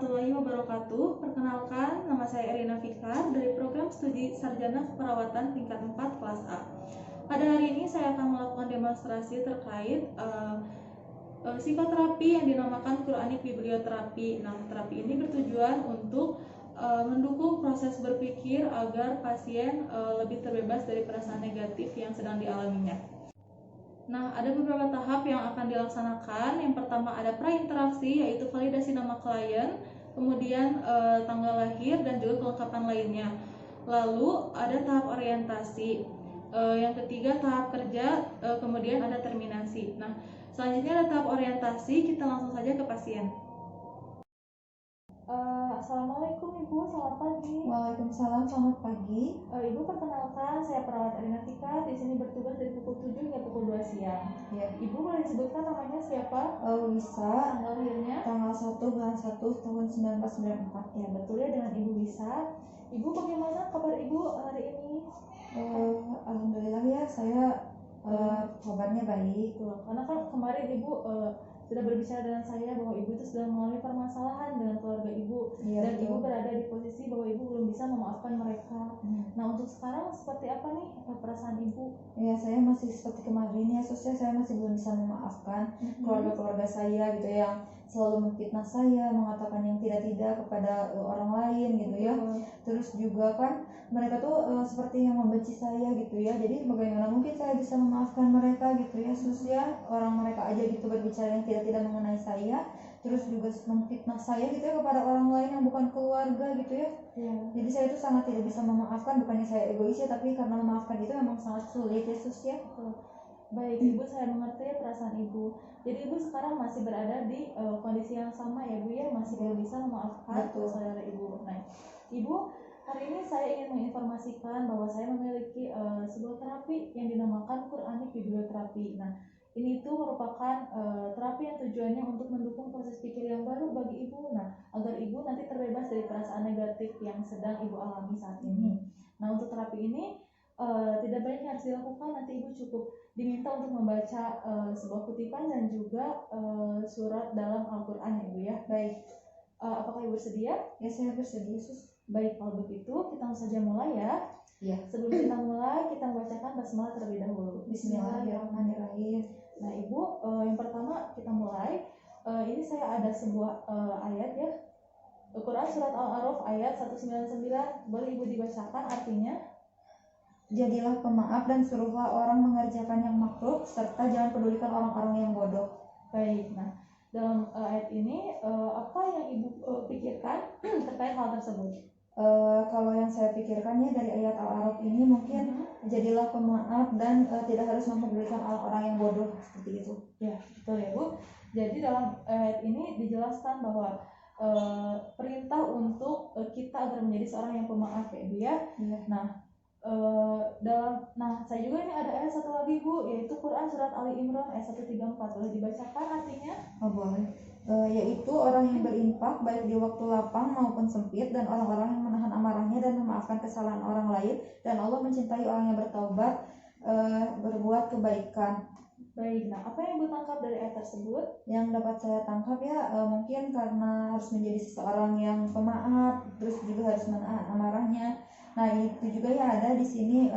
warahmatullahi wabarakatuh. Perkenalkan, nama saya Erina Fikar dari program studi Sarjana Keperawatan tingkat 4 kelas A. Pada hari ini saya akan melakukan demonstrasi terkait psikoterapi yang dinamakan Quranic Biblioterapi. Nah, terapi ini bertujuan untuk mendukung proses berpikir agar pasien lebih terbebas dari perasaan negatif yang sedang dialaminya. Nah, ada beberapa tahap yang akan dilaksanakan. Yang pertama ada prainteraksi, yaitu validasi nama klien, kemudian tanggal lahir dan juga kelengkapan lainnya. Lalu ada tahap orientasi. Yang ketiga tahap kerja, kemudian ada terminasi. Nah, selanjutnya ada tahap orientasi. Kita langsung saja ke pasien. Assalamualaikum Ibu, selamat pagi. Waalaikumsalam, selamat pagi. Ibu, perkenalkan, saya perawat Erina Tika. Di sini bertugas dari pukul 7 hingga pukul 2 siang. Ya. Ibu boleh disebutkan namanya siapa? Wisa, Tanggal lahirnya? tanggal 1 bulan 1 tahun 1994. Ya, betul ya, dengan Ibu Wisa. Ibu, bagaimana kabar Ibu hari ini? Alhamdulillah ya, saya kabarnya baik. Tuh, karena kan kemarin Ibu sudah berbicara dengan saya bahwa Ibu itu sedang mengalami permasalahan dengan keluarga Ibu, Ya, dan betul. Ibu berada di posisi bahwa Ibu belum bisa memaafkan mereka. Nah, untuk sekarang seperti apa nih perasaan Ibu? Ya, saya masih seperti kemarin ya, saya masih belum bisa memaafkan keluarga-keluarga saya gitu yang selalu memfitnah saya, mengatakan yang tidak-tidak kepada orang lain gitu ya. Terus juga kan mereka tuh seperti yang membenci saya gitu ya. Jadi bagaimana mungkin saya bisa memaafkan mereka gitu ya, Sus ya. Orang mereka aja gitu berbicara yang tidak mengenai saya, terus juga memfitnah saya gitu ya kepada orang lain yang bukan keluarga gitu ya. Jadi saya itu sangat tidak bisa memaafkan, bukannya saya egois ya, tapi karena memaafkan itu memang sangat sulit ya, Sus ya. Baik Ibu, saya mengerti perasaan Ibu. Jadi Ibu sekarang masih berada di kondisi yang sama ya Bu ya, masih belum bisa memaafkan saudara Ibu. Nah, Ibu, hari ini saya ingin menginformasikan bahwa saya memiliki sebuah terapi yang dinamakan Quranic Biblioterapi. Nah, ini tuh merupakan terapi yang tujuannya untuk mendukung proses pikir yang baru bagi Ibu. Nah, agar Ibu nanti terbebas dari perasaan negatif yang sedang Ibu alami saat ini. Nah, untuk terapi ini tidak banyak yang harus dilakukan. Nanti Ibu cukup diminta untuk membaca sebuah kutipan dan juga surat dalam Al-Quran ya Ibu ya. Baik, apakah Ibu bersedia? Ya, saya bersedia, Sus. Baik, kalau begitu kita langsung saja mulai ya. Ya. Sebelum kita mulai, kita membacakan basmalah terlebih dahulu. Bismillahirrahmanirrahim. Nah Ibu, yang pertama kita mulai. Ini saya ada sebuah ayat ya, Al-Quran surat Al-A'raf ayat 199. Boleh Ibu dibacakan artinya? Jadilah pemaaf dan suruhlah orang mengerjakan yang makruh, serta jangan pedulikan orang-orang yang bodoh. Baik, nah dalam ayat ini apa yang Ibu pikirkan terkait hal tersebut? Kalau yang saya pikirkannya dari ayat Al-A'raf ini mungkin jadilah pemaaf dan tidak harus mempedulikan orang-orang yang bodoh, seperti itu. Ya, betul ya Bu. Jadi dalam ayat ini dijelaskan bahwa perintah untuk kita agar menjadi seorang yang pemaaf ya Bu ya. Nah, saya juga ini ada ayat satu lagi Bu, yaitu Quran surat Ali Imran ayat 134. Boleh dibacakan artinya? Boleh. Yaitu orang yang berinfak baik di waktu lapang maupun sempit, dan orang-orang yang menahan amarahnya dan memaafkan kesalahan orang lain, dan Allah mencintai orang yang bertaubat, berbuat kebaikan. Baik, nah apa yang Ibu tangkap dari ayat tersebut? Yang dapat saya tangkap ya, mungkin karena harus menjadi seseorang yang pemaaf, terus juga harus menahan amarahnya. Nah, itu juga ya ada di sini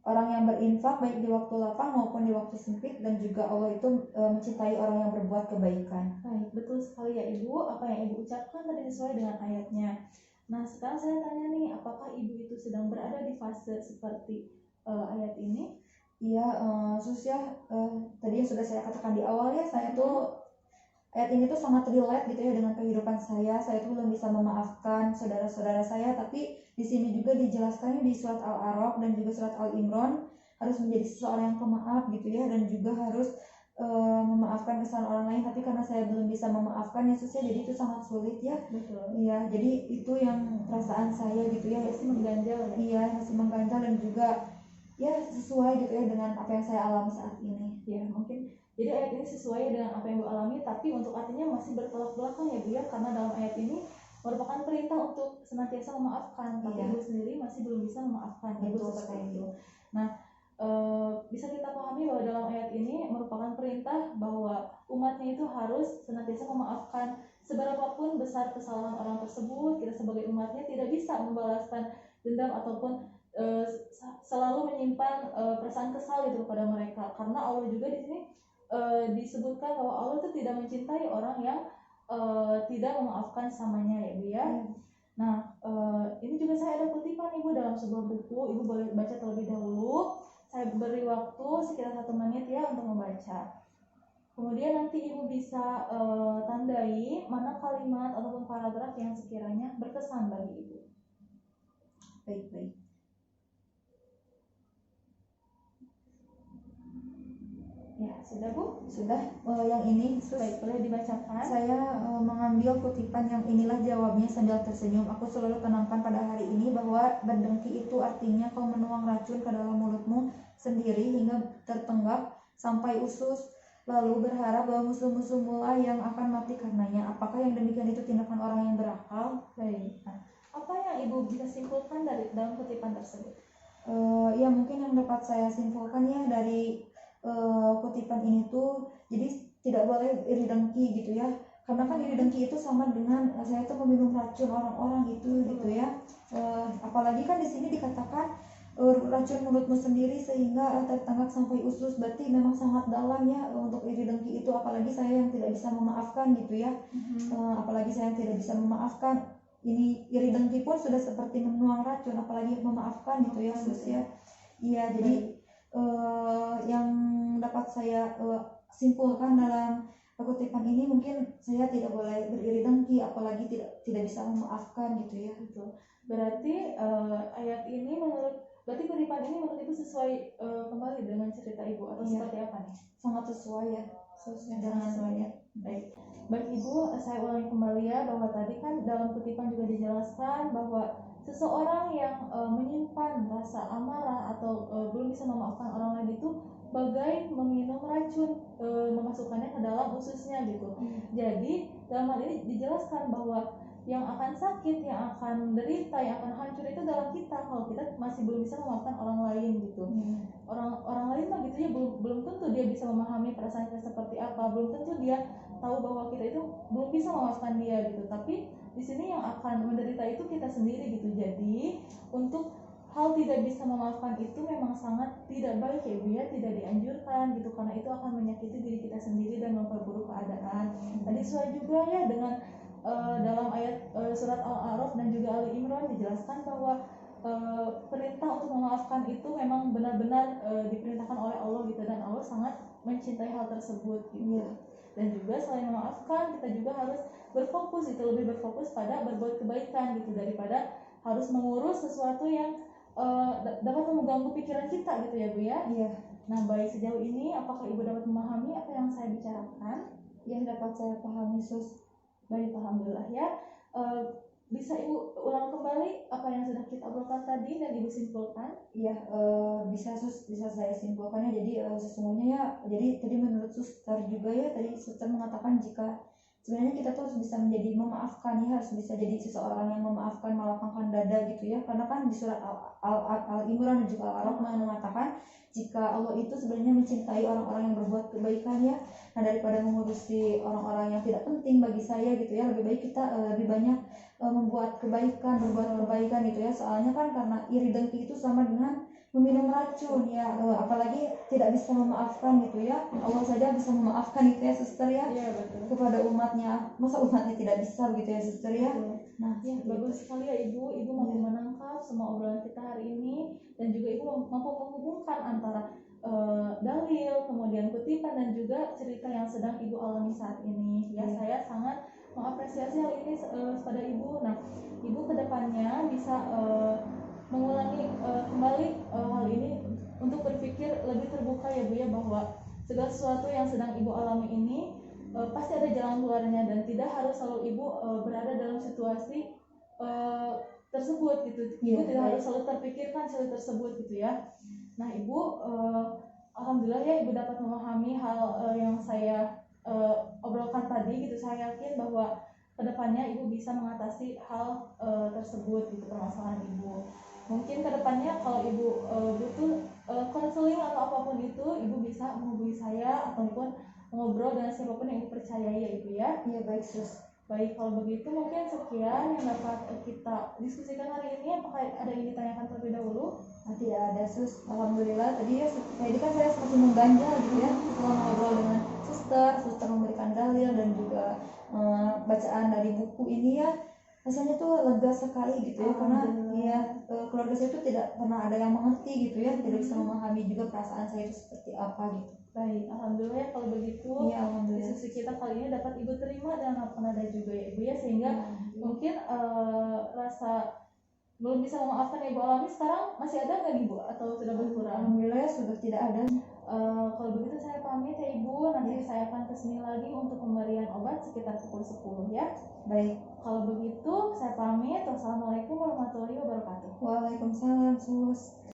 orang yang berinfak baik di waktu lapang maupun di waktu sempit, dan juga Allah itu mencintai orang yang berbuat kebaikan. Baik, betul sekali ya Ibu. Apa yang Ibu ucapkan tadi sesuai dengan ayatnya. Nah, sekarang saya tanya nih, apakah Ibu itu sedang berada di fase seperti ayat ini? Iya, Sus ya, tadi yang sudah saya katakan di awal ya, saya tuh ayat ini tuh sangat relate gitu ya dengan kehidupan saya. Saya tuh belum bisa memaafkan saudara-saudara saya, tapi di sini juga dijelaskannya di surat Al-A'raf dan juga surat Al-Imran harus menjadi seseorang yang pemaaf gitu ya, dan juga harus memaafkan kesalahan orang lain. Tapi karena saya belum bisa memaafkan ya Sus ya, jadi itu sangat sulit ya. Betul. Iya, jadi itu yang perasaan saya gitu ya, masih mengganjal ya. Iya, masih mengganjal dan juga ya sesuai gitu ya dengan apa yang saya alami saat ini. Ya, mungkin jadi ayat ini sesuai dengan apa yang Ibu alami, tapi untuk artinya masih bertolak belakang ya Bu ya, karena dalam ayat ini merupakan perintah untuk senantiasa memaafkan, tapi Ibu sendiri masih belum bisa memaafkan. Betul seperti itu. Nah, bisa kita pahami bahwa dalam ayat ini merupakan perintah bahwa umatnya itu harus senantiasa memaafkan seberapapun besar kesalahan orang tersebut, kita sebagai umatnya tidak bisa membalaskan dendam ataupun selalu menyimpan perasaan kesal gitu kepada mereka, karena Allah juga di sini disebutkan bahwa Allah itu tidak mencintai orang yang tidak memaafkan samanya ya Bu ya. Nah ini juga saya ada kutipan Ibu dalam sebuah buku, Ibu boleh baca terlebih dahulu. Saya beri waktu sekitar 1 menit ya untuk membaca. Kemudian nanti Ibu bisa tandai mana kalimat ataupun paragraf yang sekiranya berkesan bagi Ibu. Baik. Ya, sudah Bu? Sudah. Yang ini Baik, boleh dibacakan. Saya mengambil kutipan yang inilah jawabnya sambil tersenyum. Aku selalu tanamkan pada hari ini bahwa berdengki itu artinya kau menuang racun ke dalam mulutmu sendiri hingga tertenggak sampai usus, lalu berharap bahwa musuh-musuhmu lah yang akan mati karenanya. Apakah yang demikian itu tindakan orang yang berakal? Baik. Nah, apa yang Ibu bisa simpulkan dari dalam kutipan tersebut? Ya mungkin yang dapat saya simpulkan ya dari kutipan ini tuh, jadi tidak boleh iri dengki gitu ya, karena kan iri dengki itu sama dengan saya tuh meminum racun orang-orang gitu ya. Apalagi kan di sini dikatakan racun mulutmu sendiri sehingga tertenggak sampai usus, berarti memang sangat dalam ya untuk iri dengki itu. Apalagi saya yang tidak bisa memaafkan gitu ya. Apalagi saya yang tidak bisa memaafkan, ini iri dengki pun sudah seperti menuang racun, apalagi memaafkan gitu ya sus ya. Iya, jadi yang dapat saya simpulkan dalam kutipan ini, mungkin saya tidak boleh beriri dengki, apalagi tidak bisa memaafkan gitu ya. Betul. Berarti ayat ini berarti kutipan ini menurut Ibu sesuai kembali dengan cerita Ibu atau seperti apa nih? Sangat sesuai ya. Sesuai ya. Baik Ibu, saya ulangi kembali ya, bahwa tadi kan dalam kutipan juga dijelaskan bahwa seseorang yang menyimpan rasa amarah atau belum bisa memaafkan orang lain itu bagai meminum racun, memasukkannya ke dalam ususnya gitu. Jadi dalam hal ini dijelaskan bahwa yang akan sakit, yang akan menderita, yang akan hancur itu dalam kita kalau kita masih belum bisa memaafkan orang lain gitu. Orang lain mah gitu ya, belum tentu dia bisa memahami perasaan kita seperti apa, belum tentu dia tahu bahwa kita itu belum bisa memaafkan dia gitu. Tapi di sini yang akan menderita itu kita sendiri gitu. Jadi untuk hal tidak bisa memaafkan itu memang sangat tidak baik ya Bu ya, tidak dianjurkan gitu, karena itu akan menyakiti diri kita sendiri dan memperburuk keadaan. Tadi sesuai juga ya dengan dalam ayat surat Al-A'raf dan juga Ali Imran dijelaskan bahwa perintah untuk memaafkan itu memang benar-benar diperintahkan oleh Allah gitu, dan Allah sangat mencintai hal tersebut gitu. Dan juga selain memaafkan, kita juga harus berfokus itu, lebih berfokus pada berbuat kebaikan gitu, daripada harus mengurus sesuatu yang dapat mengganggu pikiran kita gitu ya Bu ya. Nah baik, sejauh ini apakah Ibu dapat memahami apa yang saya bicarakan? Yang dapat saya pahami sus. Baik, alhamdulillah ya. Bisa Ibu ulang kembali apa yang sudah kita obrolkan tadi dan Ibu simpulkan? Iya, bisa sus, bisa saya simpulkannya. Jadi sesungguhnya ya, jadi tadi menurut suster juga ya, tadi suster mengatakan jika sebenarnya kita tuh harus bisa menjadi memaafkan ya, harus bisa jadi seseorang yang memaafkan, melapangkan dada gitu ya. Karena kan di surat Al-Imran dan juga Al-A'raf mengatakan jika Allah itu sebenarnya mencintai orang-orang yang berbuat kebaikan ya. Nah daripada mengurusi orang-orang yang tidak penting bagi saya gitu ya, lebih baik kita lebih banyak membuat kebaikan, berbuat kebaikan gitu ya. Soalnya kan karena iri dengki itu sama dengan meminum racun ya, apalagi tidak bisa memaafkan gitu ya. Allah saja bisa memaafkan gitu ya suster ya. Betul. Kepada umatnya, masa umatnya tidak bisa begitu ya suster ya. Nah ya, bagus sekali ya Ibu mampu menangkap semua obrolan kita hari ini, dan juga Ibu mampu menghubungkan antara dalil, kemudian kutipan, dan juga cerita yang sedang Ibu alami saat ini ya. Saya sangat mengapresiasi hal ini pada Ibu. Nah Ibu kedepannya bisa mengulangi kembali hal ini untuk berpikir lebih terbuka ya Bu ya, bahwa segala sesuatu yang sedang Ibu alami ini pasti ada jalan keluarnya, dan tidak harus selalu Ibu berada dalam situasi tersebut gitu. Ibu tidak harus selalu terpikirkan hal tersebut gitu ya. Nah Ibu alhamdulillah ya, Ibu dapat memahami hal yang saya obrolkan tadi gitu. Saya yakin bahwa kedepannya Ibu bisa mengatasi hal tersebut gitu, permasalahan Ibu. Mungkin kedepannya kalau Ibu butuh konseling atau apapun itu, Ibu bisa menghubungi saya ataupun ngobrol dengan siapapun yang Ibu percayai ya Ibu ya. Iya baik sus. Baik, kalau begitu mungkin sekian yang dapat kita diskusikan hari ini. Apakah ada yang ditanyakan terlebih dahulu? Tidak ada sus, alhamdulillah tadi ya tadi kan saya semakin mengganjal gitu ya setelah ngobrol dengan suster memberikan dalil dan juga bacaan dari buku ini ya, rasanya tuh lega sekali gitu ya, karena ya keluarga saya tuh tidak pernah ada yang mengerti gitu ya, tidak bisa memahami juga perasaan saya itu seperti apa gitu. Baik, alhamdulillah ya kalau begitu. Iya, alhamdulillah. Diskusi kita kali ini dapat Ibu terima dan nada juga ya Ibu ya, sehingga mungkin rasa belum bisa memaafkan yang Ibu alami sekarang masih ada nggak Ibu atau sudah berkurang? Alhamdulillah sudah tidak ada. Kalau begitu saya pamit ya Ibu, nanti saya akan kesini lagi untuk pemberian obat sekitar pukul 10 ya. Baik. Kalau begitu saya pamit. Wassalamualaikum warahmatullahi wabarakatuh. Waalaikumsalam sus.